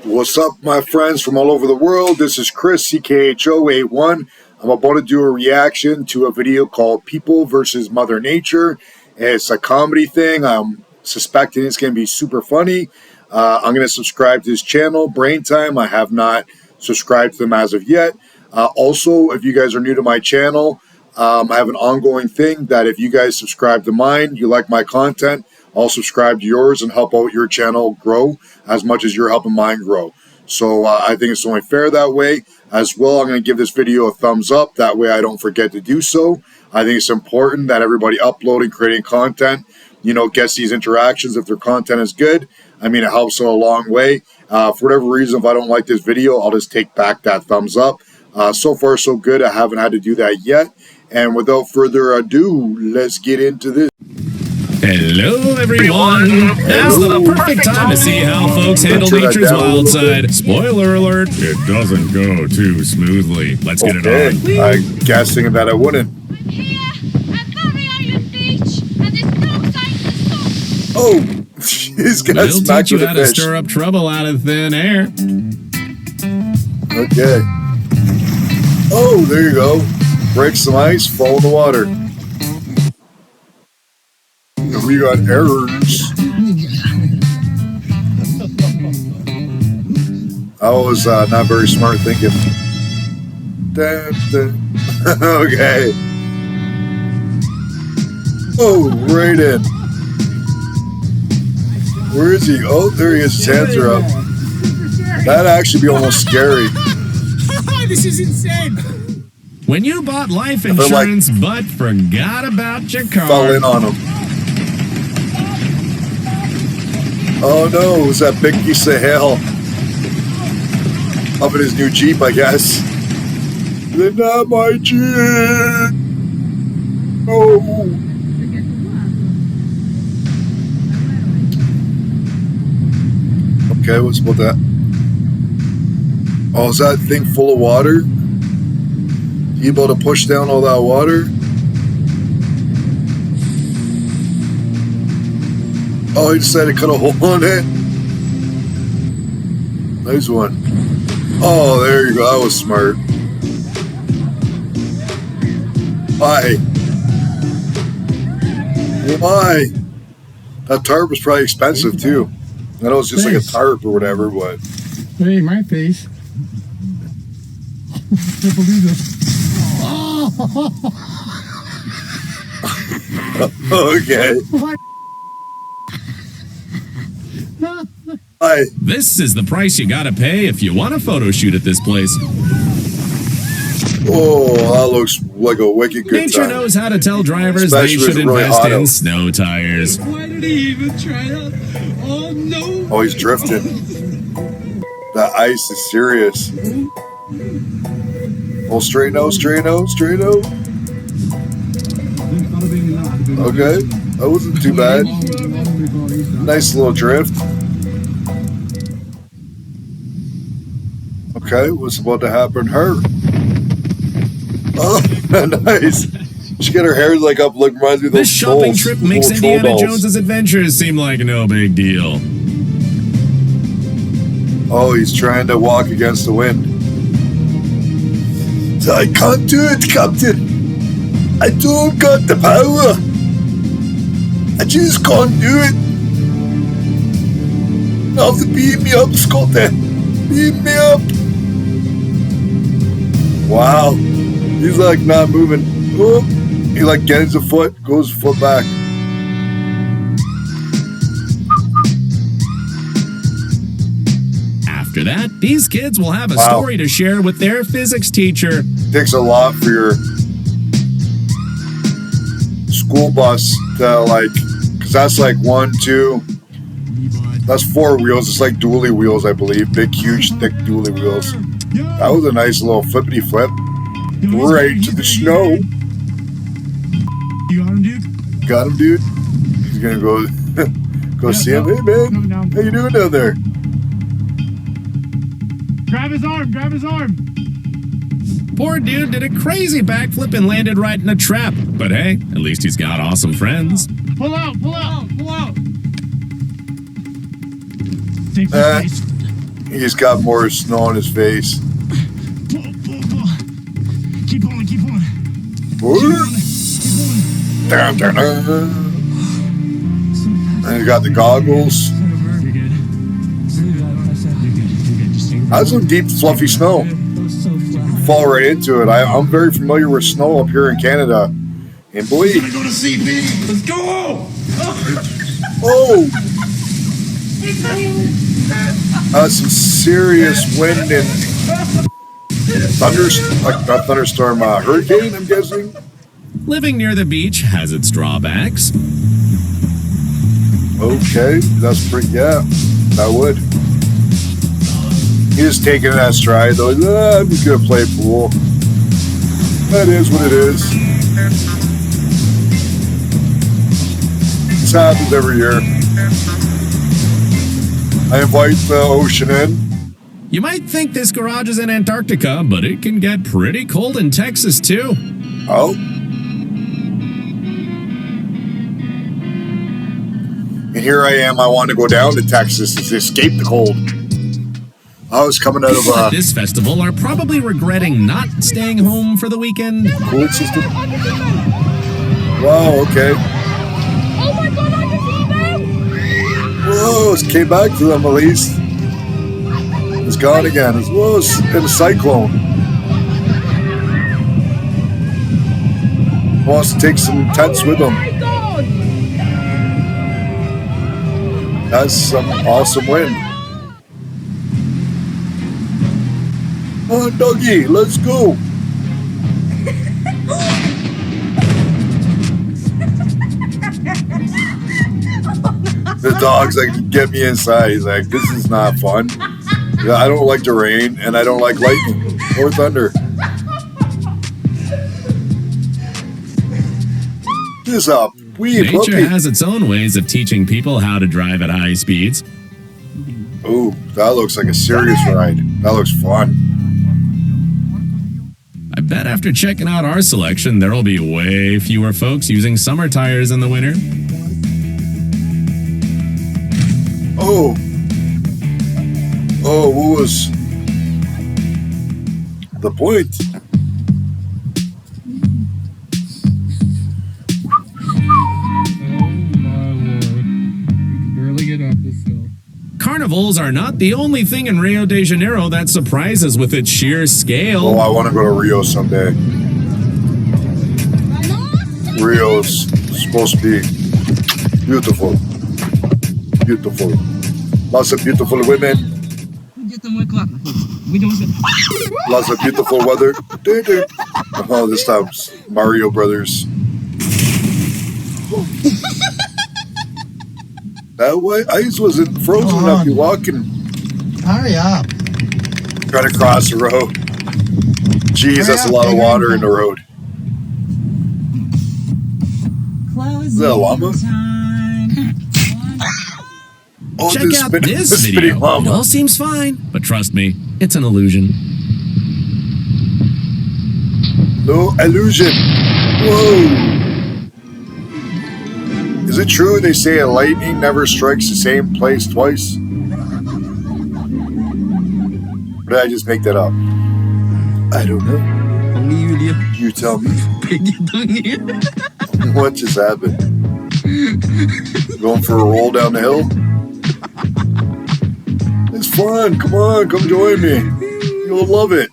What's up, my friends from all over the world? This is Chris, Ckho81. I'm about to do a reaction to a video called People versus Mother Nature. It's a comedy thing. I'm suspecting it's going to be super funny. I'm going to subscribe to his channel, Brain Time. I have not subscribed to them as of yet. Also, if you guys are new to my channel, I have an ongoing thing that if you guys subscribe to mine, you like my content, I'll subscribe to yours and help out your channel grow as much as you're helping mine grow. So I think it's only fair that way. As well, I'm going to give this video a thumbs up. That way I don't forget to do so. I think it's important that everybody uploading, creating content, gets these interactions. If their content is good, I mean, it helps a long way. For whatever reason, if I don't like this video, I'll just take back that thumbs up. So far, so good. I haven't had to do that yet. And without further ado, let's get into this. Hello, everyone. Now's the perfect time to see how folks handle nature's wild side. Spoiler alert, it doesn't go too smoothly. Let's get it on. I'm guessing that I wouldn't. I'm here at Marion Beach, and there's no sign to stop. Oh, he's got We'll smacked teach you with how a to fish. stir up trouble out of thin air. Okay. Oh, there you go. Break some ice, fall in the water. And we got errors. I was not very smart thinking. Okay. Oh, right in. Where is he? Oh, there he is. His hands are up. That'd actually be almost scary. This is insane. When you bought life insurance but forgot about your car. Fell in on him. Oh no, it was that big piece of hail up in his new Jeep, I guess. They're not my Jeep. Oh. Okay, what's about that? Oh, is that thing full of water? You able to push down all that water? Oh, he decided to cut a hole in it. Nice one. Oh, there you go. That was smart. Why? Why? That tarp was probably expensive too. I know it's just like a tarp or whatever, but. Hey, my face. I can't believe this. Okay. Hi. This is the price you gotta pay if you want a photo shoot at this place. Oh, that looks like a wicked good Nature time. knows how to tell drivers Especially they should if it's really invest hot in out. snow tires. Why did he even try that? Oh, no. Oh, he's drifting. That ice is serious. Oh, straight nose, straight nose, straight nose. Okay, that wasn't too bad. Nice little drift. Okay, what's about to happen to her? Oh, nice. She got her hair like up, like reminds me of those This shopping trolls, trip those makes little troll Indiana dolls. Jones's adventures seem like no big deal. Oh, he's trying to walk against the wind. I can't do it, Captain. I don't got the power. I just can't do it. You have to beam me up, Scotty. Beam me up. Wow. He's like not moving. Oh, he like gets a foot, goes a foot back. After that, these kids will have a Wow. story to share with their physics teacher. Takes a lot for your school bus to because that's like 1, 2, that's 4 wheels. It's like dually wheels, I believe. Big, huge, thick dually wheels. That was a nice little flippity flip. Right to the snow. You got him, dude? Got him, dude. He's gonna go see him. Hey, man, how you doing down there? Grab his arm, grab his arm. Poor dude did a crazy backflip and landed right in a trap. But hey, at least he's got awesome friends. Pull out, pull out, pull out. Take Uh, this face. He's got more snow on his face. Pull. Keep pulling. Dun, dun, dun. And he got the goggles. You're good. That's some deep, fluffy snow. Fall right into it. I'm very familiar with snow up here in Canada. And boy, Go to CP. Let's go. oh, that's some serious wind and not thunderstorm, hurricane, I'm guessing. Living near the beach has its drawbacks. Okay, that's pretty, yeah, I would. He's just taking it at stride, though. I'm just gonna play pool. That is what it is. This happens every year. I invite the ocean in. You might think this garage is in Antarctica, but it can get pretty cold in Texas, too. Oh. And here I am. I want to go down to Texas to escape the cold. I was coming out of People at this festival are probably regretting not staying home for the weekend. cool system. Wow, okay. Oh my god, I can see them! Whoa, it came back to them at least. It's gone again. Whoa, it's in a cyclone. Wants to take some tents with Oh him. my god! That's some awesome wind. Oh, doggy, let's go. The dog's like, get me inside. He's like, this is not fun. Yeah, I don't like the rain, and I don't like lightning or thunder. This up. Nature has its own ways of teaching people how to drive at high speeds. Ooh, that looks like a serious ride. That looks fun. I bet after checking out our selection, there will be way fewer folks using summer tires in the winter. Oh. Oh, what was the point? Carnivals are not the only thing in Rio de Janeiro that surprises with its sheer scale. Oh, I want to go to Rio someday. Rio's supposed to be beautiful. Beautiful. Lots of beautiful women. Lots of beautiful weather. Oh, this time's Mario Brothers. That way, ice wasn't frozen enough. You're walking. Hurry up. Trying to cross the road. Jeez, that's a lot of water in the road. Is that a llama? Oh, Check out this video. It all seems fine, but trust me, it's an illusion. No illusion. Whoa. Is it true they say a lightning never strikes the same place twice? Or did I just make that up? I don't know. You tell me. What just happened? Going for a roll down the hill? It's fun. Come on, come join me. You'll love it.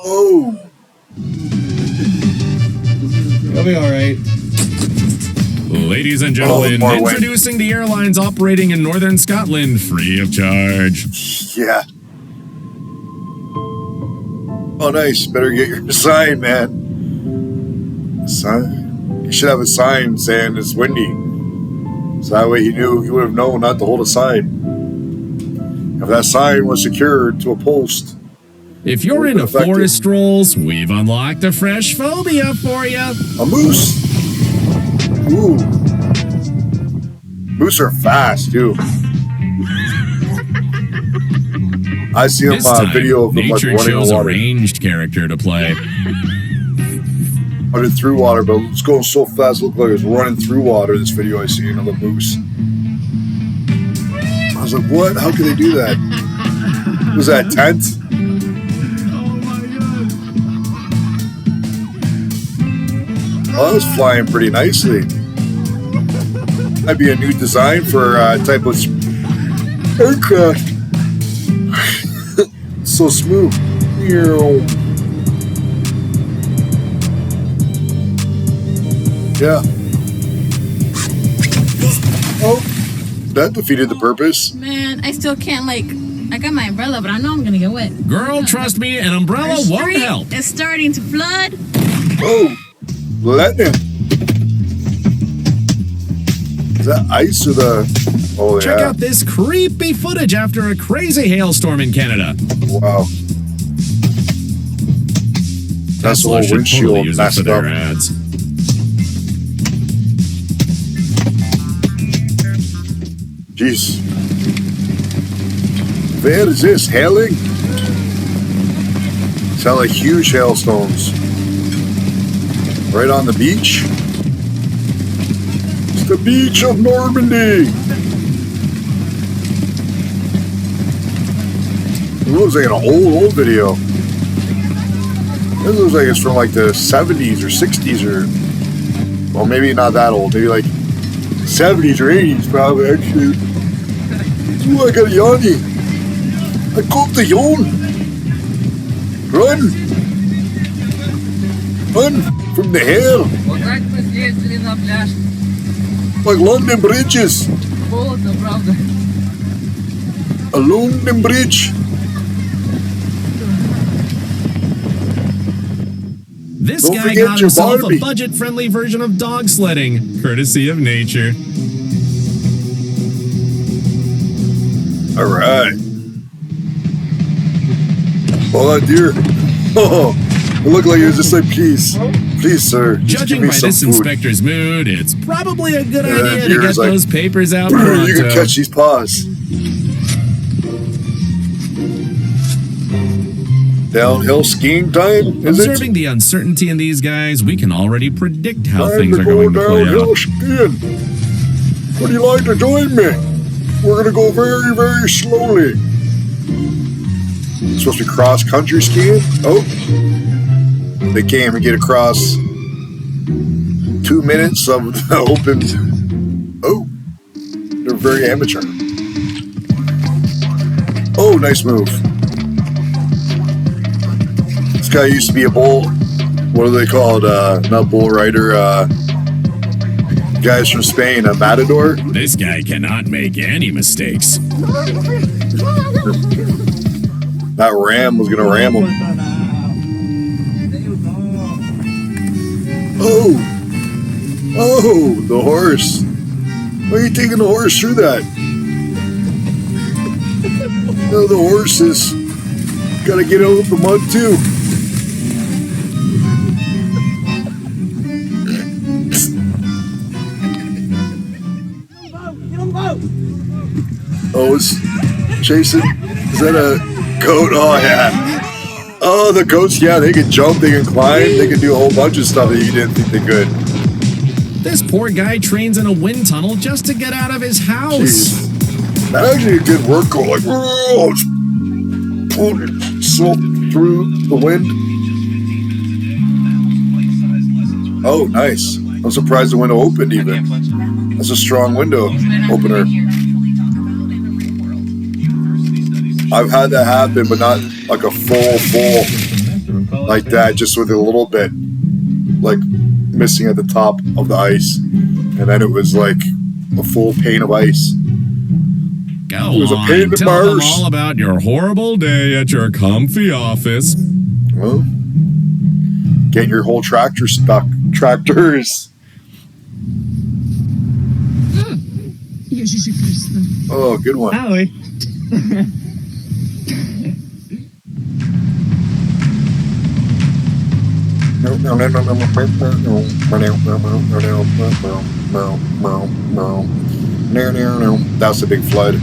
Oh. You'll be alright. Ladies and gentlemen, more wind. introducing the airlines operating in northern Scotland free of charge. Yeah. Oh, nice. Better get your sign, man. Sign? You should have a sign saying it's windy. So that way he would have known not to hold a sign. If that sign was secured to a post. If you're into forest strolls, we've unlocked a fresh phobia for you. A moose. Ooh. Moose are fast, too. I see This a time, video of them like nature running in chose the a water. ranged character to play. running through water, but it's going so fast. It looked like it was running through water. This video I seen of a moose. I was like, what? How could they do that? Was that a tent? Oh, that was flying pretty nicely. That'd be a new design for a type of aircraft. So smooth. Yeah. Oh, that defeated the purpose. Man, I still can't, like, I got my umbrella, but I know I'm gonna get wet. Girl, trust me, an umbrella Our won't street help. is starting to flood. Oh, lightning. Is that ice or the... Oh, yeah. Check out this creepy footage after a crazy hailstorm in Canada. Wow. That's the Tesla whole should totally windshield use it for messed their up. ads. Jeez. Where is this? Hailing? Sound like huge hailstones. Right on the beach? It's the beach of Normandy. It looks like an old video. This looks like it's from like the 70s or 60s or... Well, maybe not that old. Maybe like 70s or 80s probably, actually. Ooh, I got a yawny. I got the yawn. Run. Run from the hail. Like London bridges. A London bridge. This Don't guy forget got your himself Barbie. a budget-friendly version of dog sledding, courtesy of nature. All right. Oh, that deer. Oh, it looked like it was just like, please, sir. Just Judging give me by some this food. inspector's mood, it's probably a good Yeah, idea to deer's get like, those papers out You pronto. can catch these paws. Downhill skiing time, is Observing the uncertainty in these guys, we can already predict how Time things to are go going to play downhill out. skiing. Would you like to join me? We're gonna go very, very slowly. It's supposed to be cross-country skiing. Oh, they can't even get across 2 minutes of the open. Oh, they're very amateur. Oh, nice move. This guy used to be a bull. What are they called? Not bull rider. Guys from Spain, a matador. This guy cannot make any mistakes. That ram was gonna ram him. Oh, the horse. Why are you taking the horse through that? No, the horse is gotta get out of the mud too. Oh, it's chasing. Is that a goat? Oh, yeah. Oh, the goats, yeah, they can jump, they can climb, they can do a whole bunch of stuff that you didn't think they could. This poor guy trains in a wind tunnel just to get out of his house. Jeez. That actually did work. Go like, oh, pull yourself through the wind. Oh, nice. I'm surprised the window opened even. That's a strong window opener. I've had that happen, but not like a full like that, just with a little bit like missing at the top of the ice. And then it was like a full pane of ice. Go It was a pain in on, the tell them bars. all about your horrible day at your comfy office. Well, get your whole tractor stuck. Tractors. Oh, good one. Howie. That's a big flood.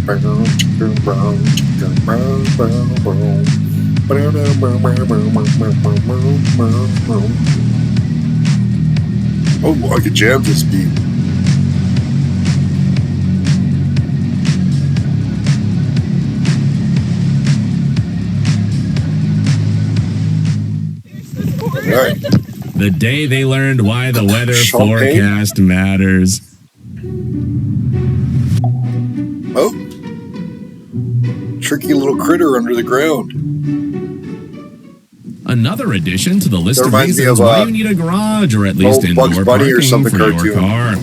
Oh, I could jam this beat. All right. The day they learned why the weather Champagne? forecast matters. Oh, tricky little critter under the ground. Another addition to the list That of reminds me reasons of, why you need a garage or at least old Bugs indoor Bunny parking or something for your cartoon. car.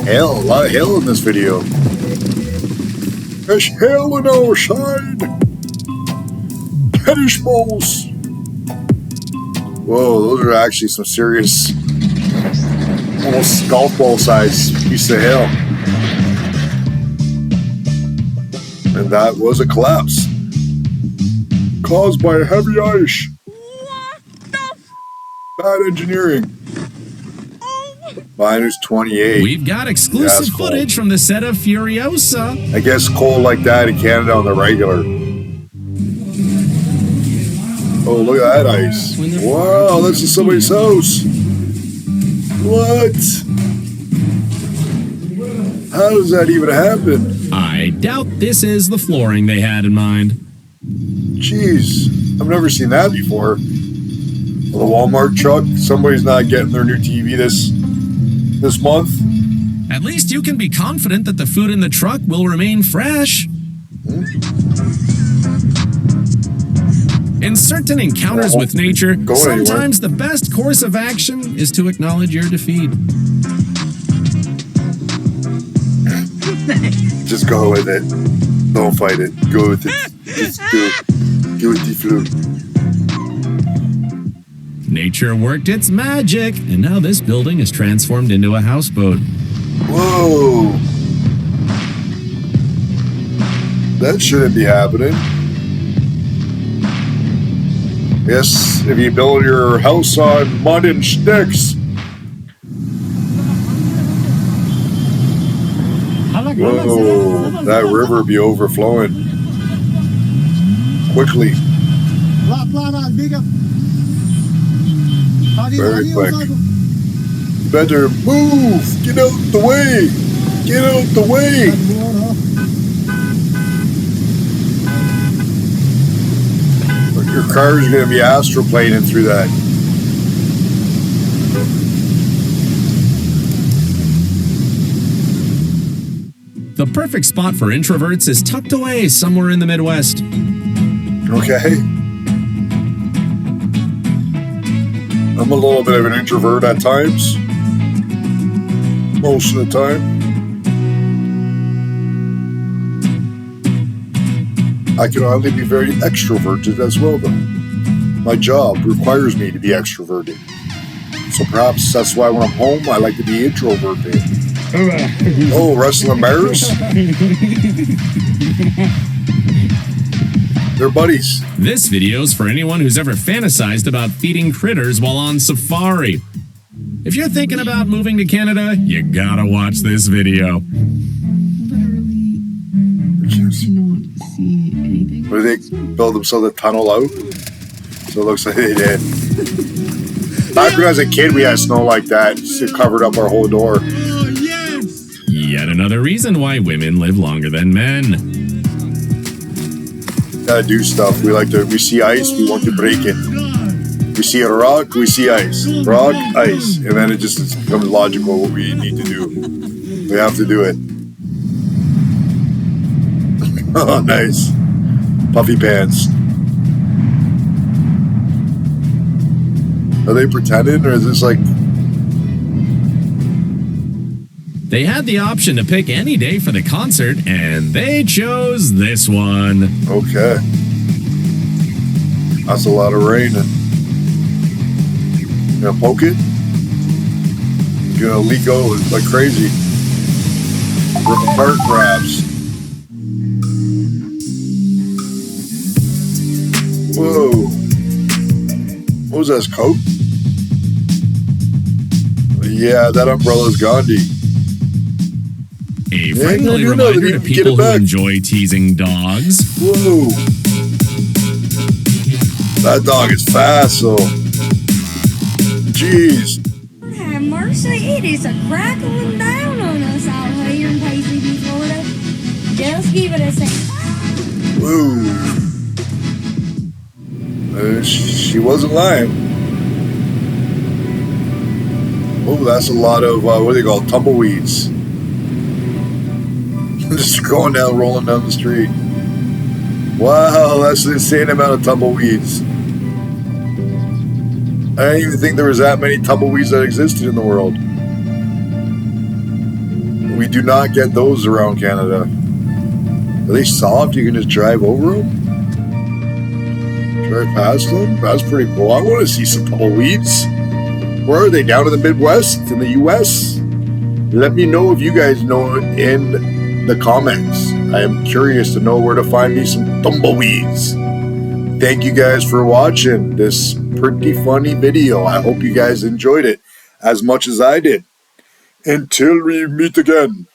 Hell, a lot of hell in this video. There's hell in our side. Tennis balls. Whoa, those are actually some serious, almost golf ball size piece of hell. And that was a collapse caused by heavy ice. Bad engineering. Minus 28. We've got exclusive That's cool. footage from the set of Furiosa. I guess cold like that in Canada on the regular. Oh, look at that ice. Wow, this is somebody's house. What? How does that even happen? I doubt this is the flooring they had in mind. Jeez, I've never seen that before. Well, the Walmart truck, somebody's not getting their new TV this month. At least you can be confident that the food in the truck will remain fresh. In certain encounters with nature, Go sometimes the best course of action is to acknowledge your defeat. Just go with it. Don't fight it. Go with it. Just go with the flow. Nature worked its magic, and now this building is transformed into a houseboat. Whoa. That shouldn't be happening. Yes, if you build your house on mud and sticks. Whoa, that river be overflowing quickly. Very quick. Better move! Get out the way! Get out the way! Your car is going to be astroplaning through that. The perfect spot for introverts is tucked away somewhere in the Midwest. Okay. I'm a little bit of an introvert at times. Most of the time. I can only be very extroverted as well, though. My job requires me to be extroverted. So perhaps that's why when I'm home, I like to be introverted. Oh, wrestling bears? They're buddies. This video's for anyone who's ever fantasized about feeding critters while on safari. If you're thinking about moving to Canada, you gotta watch this video. Where they build themselves a tunnel out. So it looks like they did. Back when I was a kid, we had snow like that. It covered up our whole door. Yet another reason why women live longer than men. Gotta do stuff. We see ice, we want to break it. We see a rock, we see ice. Rock, ice. And then it just becomes logical what we need to do. We have to do it. Oh, nice. Puffy pants. Are they pretending, or is this like... They had the option to pick any day for the concert, and they chose this one. Okay. That's a lot of rain. You gonna poke it? You're gonna leak out like crazy. Rip apart grabs. Whoa. What was that, coat? Yeah, that umbrella's Gandhi. A friendly reminder to people who enjoy teasing dogs. Whoa. That dog is fast, though. Jeez. Have mercy, it is a crackling down on us out here in Paisley, Florida. Just give it a second. Whoa. She wasn't lying. Oh, that's a lot of, what do they call it? Tumbleweeds. Just going down, rolling down the street. Wow, that's an insane amount of tumbleweeds. I didn't even think there was that many tumbleweeds that existed in the world. We do not get those around Canada. Are they soft? You can just drive over them? Drive past them? That's pretty cool. I want to see some tumbleweeds. Where are they? Down in the Midwest? In the US? Let me know if you guys know in the comments. I am curious to know where to find me some tumbleweeds. Thank you guys for watching this pretty funny video. I hope you guys enjoyed it as much as I did. Until we meet again.